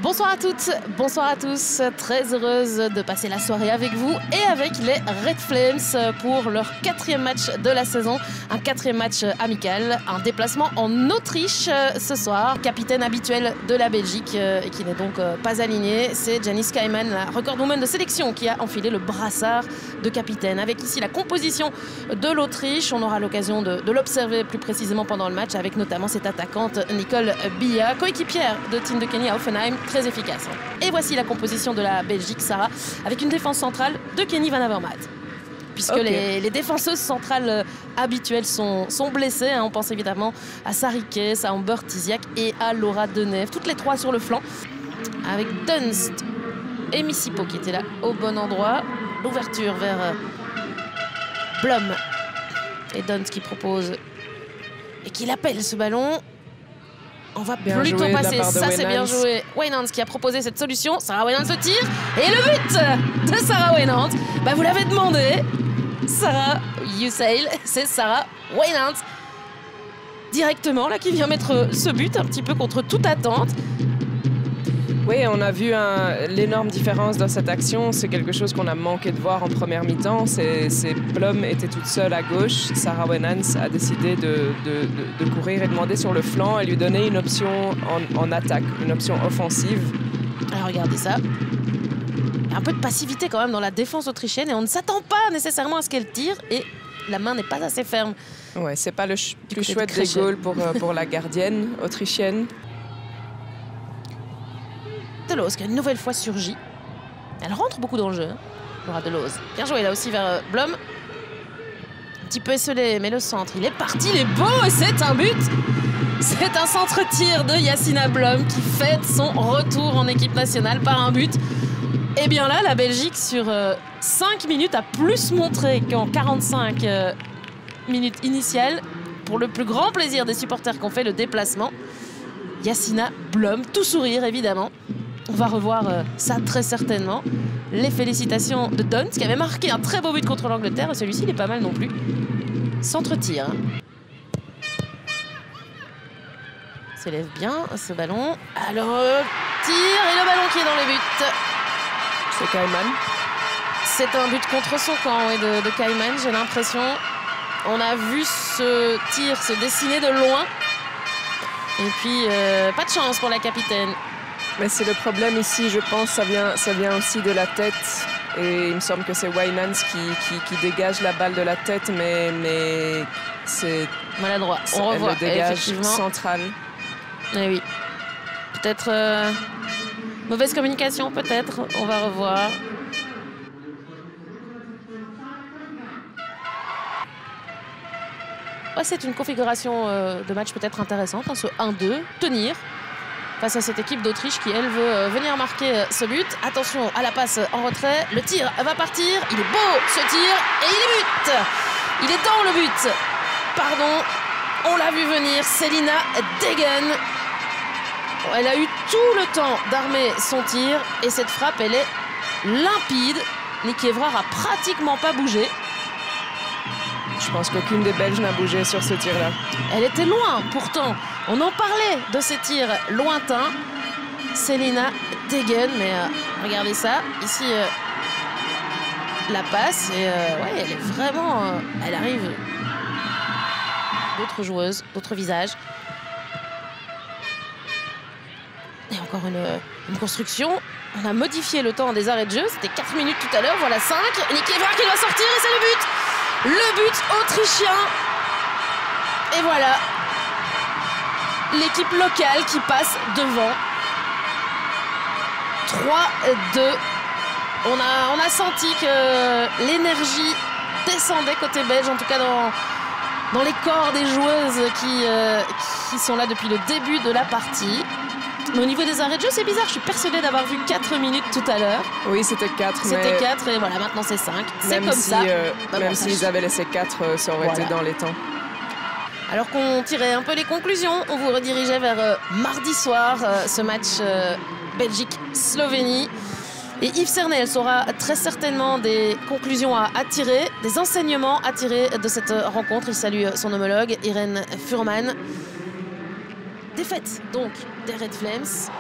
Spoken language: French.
Bonsoir à toutes, bonsoir à tous. Très heureuse de passer la soirée avec vous et avec les Red Flames pour leur 4e match de la saison. Un 4e match amical, un déplacement en Autriche ce soir. Capitaine habituel de la Belgique et qui n'est donc pas aligné, c'est Janice Kaiman, la recordwoman de sélection qui a enfilé le brassard de capitaine. Avec ici la composition de l'Autriche, on aura l'occasion de l'observer plus précisément pendant le match avec notamment cette attaquante Nicole Billa, coéquipière de Tim de Kenny à Offenheim. Très efficace. Et voici la composition de la Belgique, Sarah, avec une défense centrale de Kenny Van Avermaet. Puisque les défenseuses centrales habituelles sont blessées. On pense évidemment à Sarike, à Amber Tiziak et à Laura Deneve. Toutes les trois sur le flanc. Avec Dunst et Missipo qui étaient là au bon endroit. L'ouverture vers Blom. Et Dunst qui propose et qui l'appelle ce ballon. On va plutôt passer, ça c'est bien joué. Wijnands qui a proposé cette solution. Sarah Wijnands se tire. Et le but de Sarah Wijnands, vous l'avez demandé. Sarah Usail, c'est Sarah Wijnands. Directement, là, qui vient mettre ce but un petit peu contre toute attente. Oui, on a vu l'énorme différence dans cette action. C'est quelque chose qu'on a manqué de voir en première mi-temps. Blom était toute seule à gauche. Sarah Wijnands a décidé de courir et demander sur le flanc et lui donner une option en attaque, une option offensive. Alors regardez ça. Il y a un peu de passivité quand même dans la défense autrichienne et on ne s'attend pas nécessairement à ce qu'elle tire et la main n'est pas assez ferme. Ouais, c'est pas le plus chouette des goals pour la gardienne autrichienne. Deloz qui a une nouvelle fois surgi. Elle rentre beaucoup dans le jeu, Laura Deloz. Bien joué là aussi vers Blom. Un petit peu esselé, mais le centre, il est parti, il est beau et c'est un but. C'est un centre-tir de Yassina Blom qui fête son retour en équipe nationale par un but. Et bien là, la Belgique, sur 5 minutes, a plus montré qu'en 45 minutes initiales, pour le plus grand plaisir des supporters qui ont fait le déplacement. Yassina Blom, tout sourire évidemment. On va revoir ça très certainement. Les félicitations de Dunst qui avait marqué un très beau but contre l'Angleterre. Et celui-ci, il est pas mal non plus. Centre-tir. S'élève bien ce ballon. Alors, tir et le ballon qui est dans les buts. C'est Kaiman. C'est un but contre son camp de Kaiman, j'ai l'impression. On a vu ce tir se dessiner de loin. Et puis, pas de chance pour la capitaine. Mais c'est le problème ici, je pense, ça vient aussi de la tête. Et il me semble que c'est Wijnands qui dégage la balle de la tête, mais c'est maladroit. On revoit, le dégage central. Eh oui. Peut-être mauvaise communication, peut-être. On va revoir. Ouais, c'est une configuration de match peut-être intéressante, hein, ce 1-2. Tenir face à cette équipe d'Autriche qui, elle, veut venir marquer ce but. Attention à la passe en retrait. Le tir va partir. Il est beau, ce tir. Et il est but. Il est dans le but. Pardon. On l'a vu venir. Selina Degen. Elle a eu tout le temps d'armer son tir. Et cette frappe, elle est limpide. Niki Evrard a pratiquement pas bougé. Je pense qu'aucune des Belges n'a bougé sur ce tir-là. Elle était loin, pourtant. On en parlait de ces tirs lointains. Selina Degen, mais regardez ça. Ici, la passe. Et ouais, elle est vraiment... elle arrive. D'autres joueuses, d'autres visages. Et encore une construction. On a modifié le temps des arrêts de jeu. C'était 4 minutes tout à l'heure. Voilà 5. Niki Evrard qui doit sortir et c'est le but. Le but autrichien. Et voilà. L'équipe locale qui passe devant. 3-2. On a senti que l'énergie descendait côté belge, en tout cas dans les corps des joueuses qui sont là depuis le début de la partie. Mais au niveau des arrêts de jeu, c'est bizarre. Je suis persuadée d'avoir vu 4 minutes tout à l'heure. Oui, c'était 4. C'était 4 et voilà, maintenant c'est 5. C'est comme ça. Même s'ils avaient laissé 4, ça aurait été dans les temps. Alors qu'on tirait un peu les conclusions, on vous redirigeait vers mardi soir, ce match Belgique-Slovénie. Et Yves Cernels aura très certainement des conclusions à tirer, des enseignements à tirer de cette rencontre. Il salue son homologue, Irène Furman. Défaite donc des Red Flames.